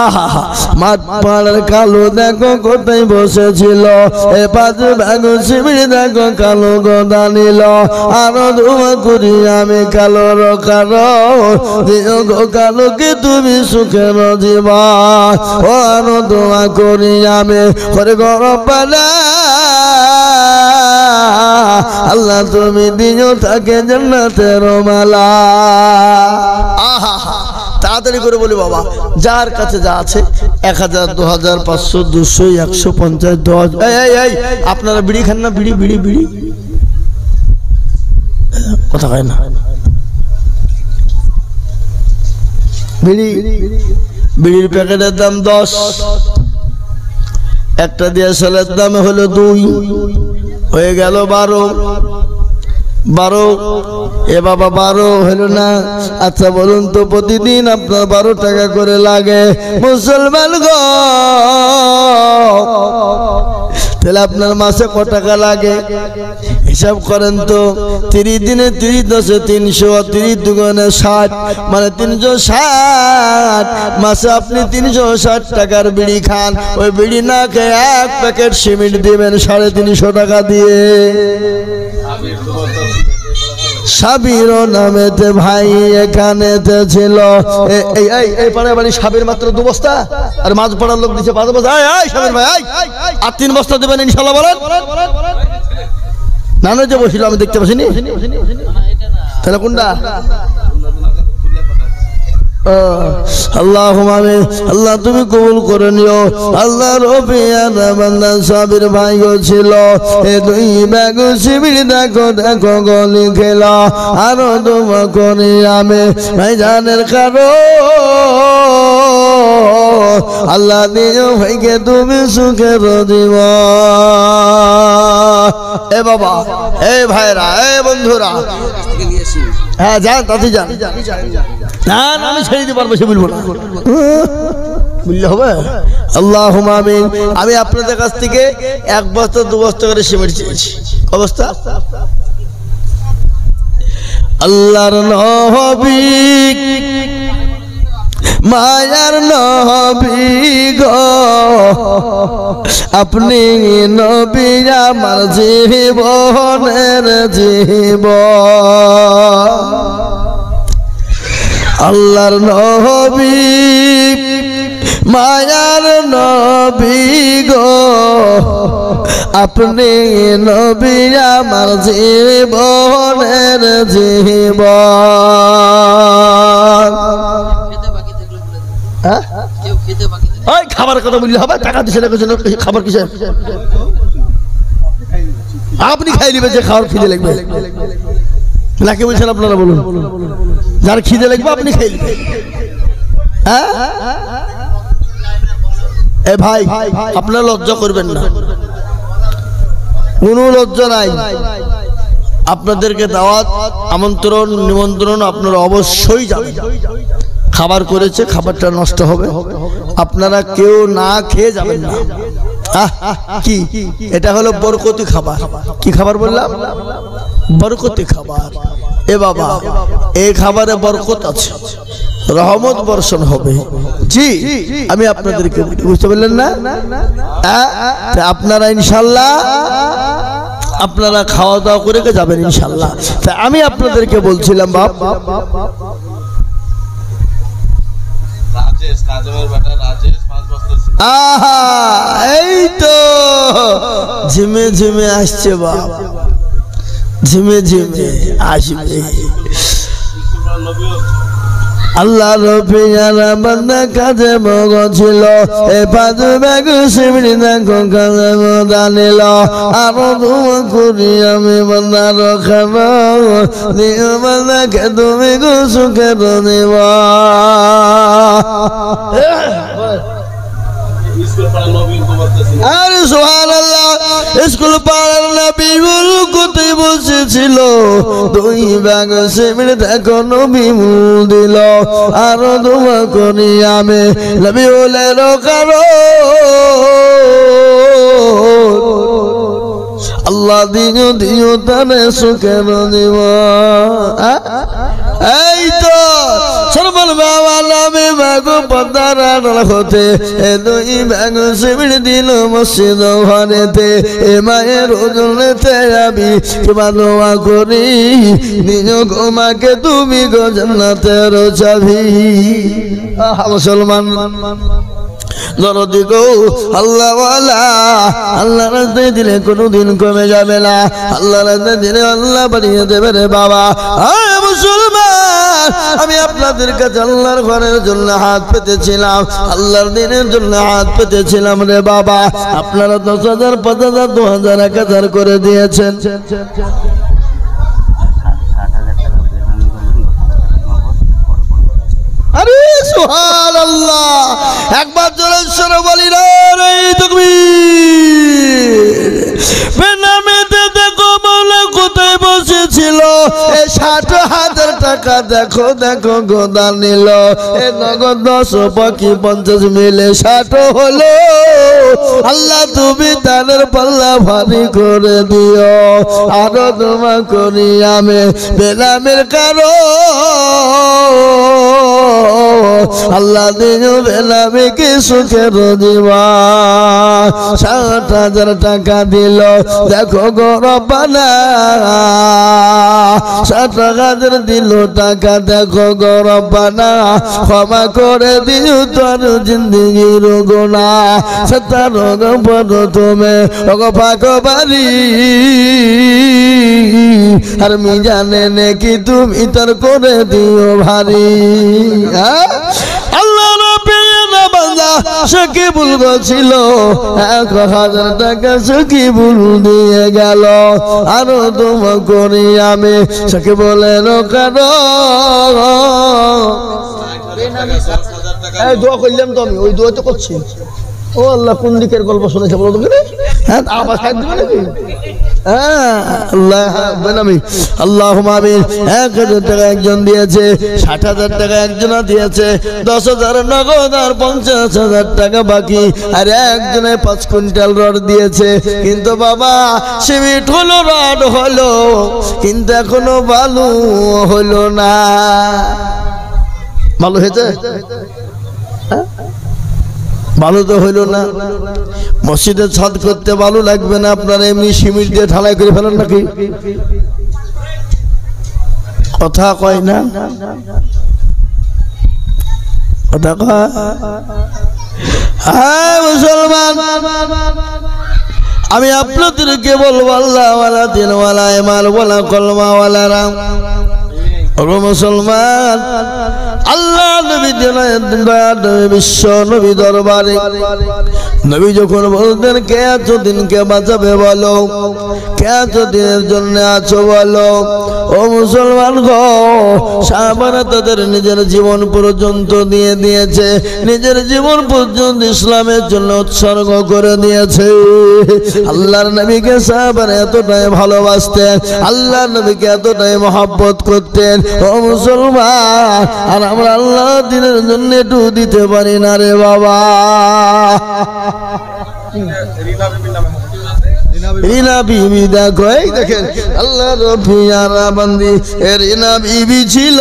আহা মাঠ পাড়ার কালো দেখো কোথায় বসেছিল, এ পাঁচ ভাগ শিবির দেখো কালো গদা নিল, আরো ধোয়া করি আমি কালো কালো দিও গো কালোকে তুমি সুখের জীবন, ও আরো দোয়া করি আমি করে গরম পালা আল্লাহ তুমি দিও তাকে জান্নাতের মালা। আহা তাড়াতাড়ি করে বলি বাবা, যার কাছে যা আছে 1000 2000 500 200 150 10। এই আপনারা বিড়ি খান না? বিড়ি বিড়ি বিড়ি কথা হয় না। বিড়ি বিড়ির প্যাকেটের দাম 10, একটা দিয়াশালের দাম হলো 2, হয়ে গেল 12। এ বাবা 12 হলো না? আচ্ছা বলুন তো প্রতিদিন আপনার 12 টাকা করে লাগে মুসলমান গো, তাহলে আপনার মাসে কত টাকা লাগে হিসাব করেন তো। 30 দিনে 30 10 300, 30 দুগুণে 60, মানে 360। মাসে আপনি 360 টাকার বিড়ি খান, ওই বিড়ি না খেয়ে 1 প্যাকেট সিমেন্ট দিবেন 350 টাকা দিয়ে। সাবির নামেতে ভাই এখানেতে ছিল, এই পাড়ে বাড়ি সাবির মাত্র 2 বস্তা, আর মাছ পড়ার লোক দিচ্ছে 5 বস্তা। এই সাবির ভাই আর 3 বস্তা দেবেন ইনশাআল্লাহ বলেন। না না যে বসিল আমি দেখতে পাচ্ছিনি, তাহলে কোনটা? আল্লাহুম্মা আমিন। আল্লাহ তুমি কবুল করে নিও। আল্লাহ রবিয়ানা বান্দা সাবির ভাই ছিল, এ 2 ব্যাগ শিবির দেখো দেখো গলি খেলা, আরো দোয়া করি আমি ভাইজানের কারো আল্লাহ দিও ভাইকে তুমি সুখের জীবন। এ বাবা, এ ভাইরা, এ বন্ধুরা, হ্যাঁ যান তাতে যান। না না আমি ছেড়ে দিতে পারবো, সে বলবো না, বুঝলে হবে। আল্লাহুম্মা আমিন। আমি আপনাদের কাছ থেকে 1 বস্তা 2 বস্তা করে সিমেন্ট চেয়েছি। অবস্থা আল্লাহর নবী মায়ার নবী গো, আপনি নবী আমার জীবনের জীবন। আল্লাহর নবী মায়ার নবী গো, আপনি নবী আমার জীবনের জীবন। খাবার কথা বললে হবে? টাকা দিচ্ছে না, খাবার কিসে? আপনি খাই নেবেন যে খাওয়ার খিদে লাগবে নাকি বলছেন আপনারা বলুন? যার খিদে লাগবে আপনি খাই নেবেন। হ্যাঁ এ ভাই আপনারা লজ্জা করবেন না, কোনো লজ্জা নাই। আপনাদেরকে দাওয়াত আমন্ত্রণ নিমন্ত্রণ, আপনারা অবশ্যই যাবেন। খাবার করেছে, খাবারটা নষ্ট হবে, আপনারা কেউ না খেয়ে যাবেন না। কি এটা হলো বরকতি খাবার। কি খাবার বললাম? বরকতি খাবার। এ বাবা, এই খাবারে বরকত আছে, রহমত বর্ষণ হবে। জি আমি আপনাদেরকে বুঝতে পারলেন না? আপনারা ইনশাল্লাহ আপনারা খাওয়া দাওয়া করে যাবেন ইনশাল্লাহ। আমি আপনাদেরকে বলছিলাম বাপ, এই তো ঝিমে ঝিমে আসছে বাপ, ঝিমে ঝিমে আসবে। আল্লাহ রবিয়ানা বান্দা কাজে মগ ছিল, এ 5 ব্যাগ শিবির দেখো কাজে মজা নিল, আরো দোয়া করি আমি বান্দার খাবার দিও বান্দাকে তুমি গো সুখের দিবা। আরে সুবহানাল্লাহ, স্কুল পাড়ার নবী বরকতে বসেছিল, 2 ব্যাগ শিবির দেখো নবী মূল দিল, আরো দোয়া করি আমি নবী ওলের কারো আল্লাহ দিও দিও তারে সুখের জীবন। এই তো সরবল বাবা নামে মাগো পদ্মা আড়াল হতে এ দুই ব্যাগ সিমেন্ট দিল মসজিদ ঘরেতে এ মায়ের ওজনেতে আমি কিবা দোয়া করি নিজ গোমাকে তুমি গো জান্নাতের চাবি। মুসলমান দরদি গো আল্লাহওয়ালা, আল্লাহ রাস্তায় দিলে কোনোদিন কমে যাবে না, আল্লাহ রাস্তায় দিলে আল্লাহ বাড়িয়ে দেবে রে বাবা। মুসলমান, আমি আপনাদের কাছে আল্লাহর ঘরের জন্য হাত পেতেছিলাম, আল্লাহর দিনের জন্য হাত পেতেছিলাম রে বাবা। আপনারা 10,000 5,000 2,000 1,000 করে দিয়েছেন। আরে সুবহানাল্লাহ, একবার জোরে সরে বলি রে তাকবীর। বেনামেতে দেখো মাওলা কোথায় বসেছিল, এই 60,000 টাকা দেখো দেখো গোদা নিল, এ নগদ 10 পাখি 50 মিলে 60 হলো। আল্লাহ তুমি তাদের পাল্লা ভারী করে দিও, আরো দোয়া করি আমি বেনামের কারো আল্লাহ দিও বেনামিকে সুখের জীবন। 60,000 টাকা দিল দেখো গো রব্বানা, 60,000 দিল টাকা দেখো গো রব্বানা, ক্ষমা করে দিও তোর জিন্দগির গুনাহ। 17 পদ তুমি ওগো পাকবারি, আর মিজানে নেকি তুমি তার করে দিও ভারী। আল্লাহ রাব্বিনা বান্দা সাকিবুল ছিল, 1,000 টাকা সাকিবুল দিয়ে গেল, আরো দোয়া করি আমি সাকিবুলের কারো। দোয়া করলাম তো আমি, ওই দোয়া তো করছি। ও আল্লাহ, কোন দিকের গল্প শুনেছে বলো তো? হ্যাঁ, আবার সাইড দিবে নাকি? আল্লাহুম্মা আমিন। 1,000 টাকা একজন দিয়েছে, 60,000 টাকা একজনা দিয়েছে, 10,000 নগদ আর 50,000 টাকা বাকি, আর একজনে 5 কুইন্টাল রড দিয়েছে। কিন্তু বাবা সিমেন্ট হলো, রড হলো, কিন্তু এখনো বালু হলো না। ভালো হয়েছে? ভালো তো হইল না। মসজিদের ছাদ করতে ভালো লাগবে না, আপনারা এমনি সিমেন্ট দিয়ে ঢালাই করে ফেলেন নাকি? কথা কয় না, কথা কয়। হ্যাঁ মুসলমান, আমি আপনাদেরকে বলবো আল্লাহওয়ালা, দিনওয়ালা, ইমানওয়ালা, কলমাওয়ালা মুসলমান, আল্লাহ নবী বিশ্ব নবী দরবারে নবী যখন বলতেন কে আছো দিনকে বাঁচাবে বলো, কে আছো দিনের জন্য আছো বলো। ও মুসলমান গো, সাহাবারা তাদের নিজের জীবন পর্যন্ত দিয়ে দিয়েছে, নিজের জীবন পর্যন্ত ইসলামের জন্য উৎসর্গ করে দিয়েছে। আল্লাহর নবীকে সাহাবারা এতটাই ভালোবাসতেন, আল্লাহর নবীকে এতটাই মহব্বত করতেন। ও মুসলমান, আর আমরা আল্লাহ দিনের জন্য একটু দিতে পারি না রে বাবা। রিনা বিবি দেখো, এই দেখেন আল্লাহ রফিয়ারা বান্দি রিনা বিবি ছিল,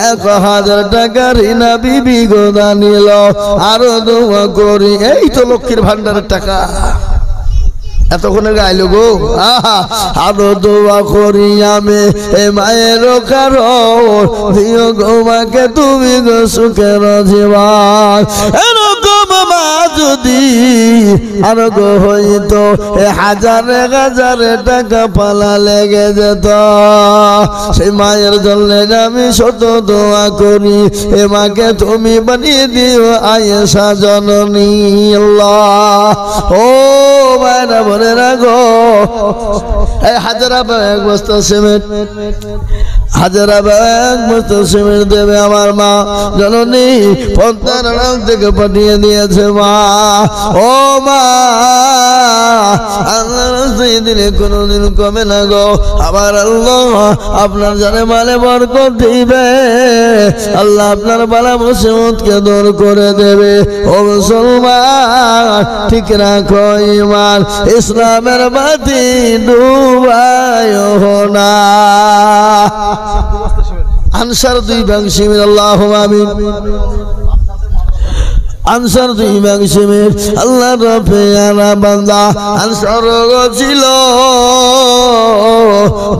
1,000 টাকা রিনা বিবি গোদা নিল, আরো দোয়া করি। এই তো লক্ষ্মীর ভান্ডারের টাকা এতক্ষণে গাইল গো। আরো দোয়া করি আমি এ মায়ের কারো, দিও গো মাকে তুমি গো সুখের জীবন। এরকম মা যদি আরো গো হইতো, 1,000 টাকা পালা লেগে যেত। সেই মায়ের জন্য আমি শত দোয়া করি, এ মাকে তুমি বানিয়ে দিও আয়েশা জননী। আল্লাহ, ও মায়েরা বলে না গো, এই 1,000 এক বস্তা সিমেন্ট, 1,000 এক বস্তা সিমেন্ট দেবে আমার মা জননী, 50 থেকে পাঠিয়ে দিয়েছে মা। ও মা, আল্লাহ দিলে কোনোদিন কমে না গো। আবার আল্লাহ আপনার জানে মালে বরকত দিবে, আল্লাহ আপনার বালা মুসিবতকে দূর করে দেবে। ও মুসলমান, ঠিক রাখো ঈমান, ইসলামের বাতি ডুবায়ো না। আনসার 2 ভাগ শিবির আল্লাহুম্মা আমিন আনসার 2 ভাগ শিবির আল্লাহ রফিয়ানা বান্দা আনসার ছিল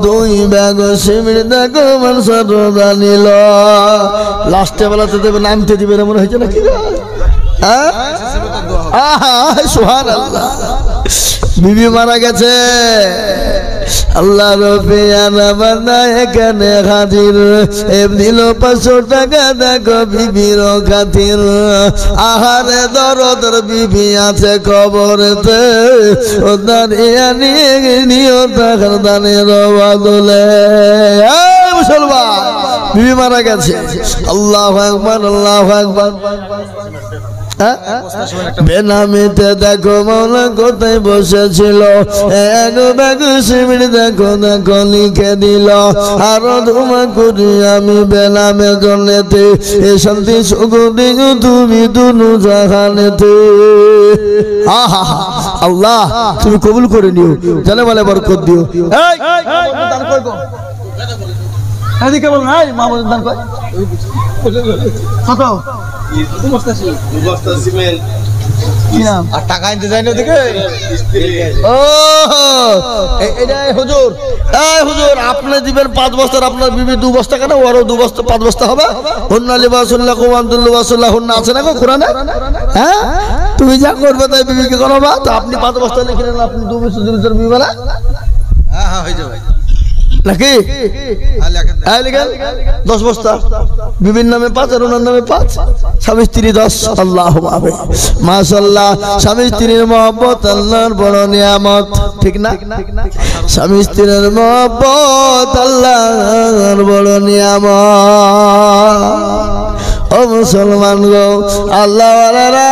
2 ভাগ শিবির দেখো আনসার জানিল লাস্টে বেলাতে দেবে নামতে দিবে না মনে হয়েছে নাকি সুবহানাল্লাহ বিবি মারা গেছে আল্লাহ রফিয়ানা বান্দা এখানে হাজির দিল 500 টাকা দেখো বিবির খাতির আহারে দরদর বিবি আছে কবরেতে ও দাঁড়িয়ে নিয়ে টাকার দানের বদলে মুসলমান বিবি মারা গেছে আল্লাহু আকবার আল্লাহু আকবার বেনামিতে দেখো মৌলা কোথায় বসেছিল এক ব্যাগ শিবির দেখো দেখো লিখে দিল আরো ধুমা করি আমি বেনামের জন্যতে এ শান্তি সুখ দিও তুমি দুনু জাহানেতে আল্লাহ তুমি কবুল করে নিও জানে বলে বরকত দিও দান কই গো এদিকে বল নাই মামুদ দান কই কত টাকা আনতে যাই না ওদিকে ও এটা হুজুর হুজুর আপনি দিবেন 5 বস্তার আপনার বিবি 2 বস্তা কেন ওরও 2 বস্তা 5 বস্তা হবে হুন্না লিবাসুল্লাহ কুমান্তুল লিবাসুল্লাহ হুন্না আছে না গো কোরআনে হ্যাঁ তুমি যা করবে তাই বিবিকে করবা তো আপনি 5 বস্তা লিখে নেন আপনি 2 বস্তা দিবেন বিবি वाला হ্যাঁ হয়ে যাবে নাকি 10 বস্তা বিবির নামে 5 আর ওনার নামে 5 স্বামী স্ত্রী 10 আল্লাহু আকবার মাশাআল্লাহ স্বামী স্ত্রীর মহব্বত আল্লাহর বড় নিয়ামত ঠিক না স্বামী স্ত্রীর মহব্বত আল্লাহর বড় নিয়ামত ও মুসলমান গো আল্লাহ ওয়ালারা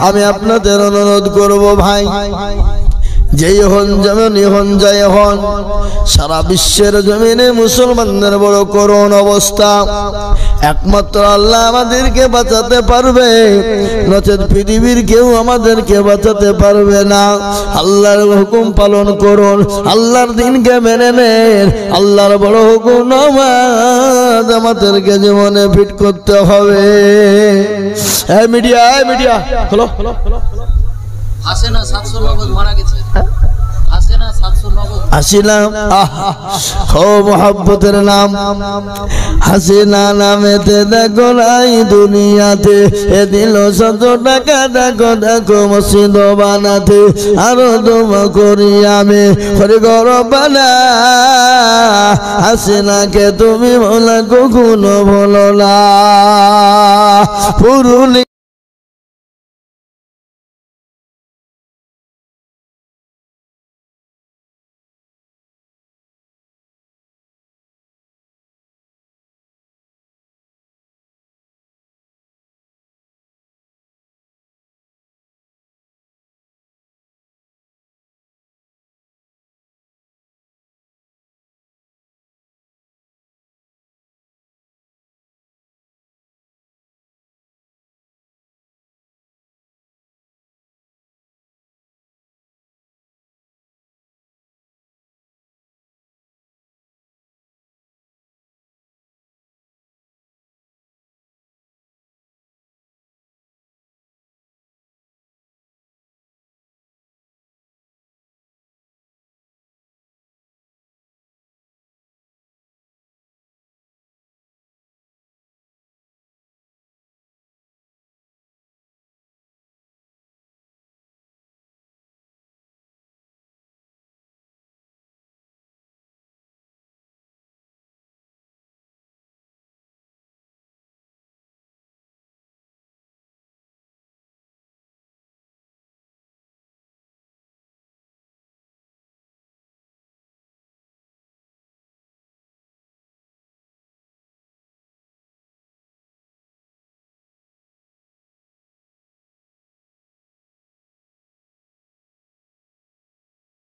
আমি আপনাদের অনুরোধ করব ভাই যেই হন যেমনই হন জয় হন সারা বিশ্বের জমিনে মুসলমানদের বড় করুণ অবস্থা একমাত্র আল্লাহ আমাদেরকে বাঁচাতে পারবে নচেত পৃথিবীর কেউ আমাদেরকে বাঁচাতে পারবে না আল্লাহর হুকুম পালন করুন আল্লাহর দিনকে মেনে নেন আল্লাহর বড় হুকুম নামাজ আমাদেরকে জীবনে ফিট করতে হবে এই মিডিয়া হলো হাসিনা 790 মারা গেছে হাসিনা 790 হাসিনা ও মোহাব্বতের নাম হাসিনা নামেতে দেখো নাই দুনিয়াতে এ দিল 100 টাকা দেখো দেখো মসজিদ বানাতে আরো দোয়া করি আমি হরি গরবানা হাসিনাকে তুমি ভোলা কখনো ভুলো না পুরুলি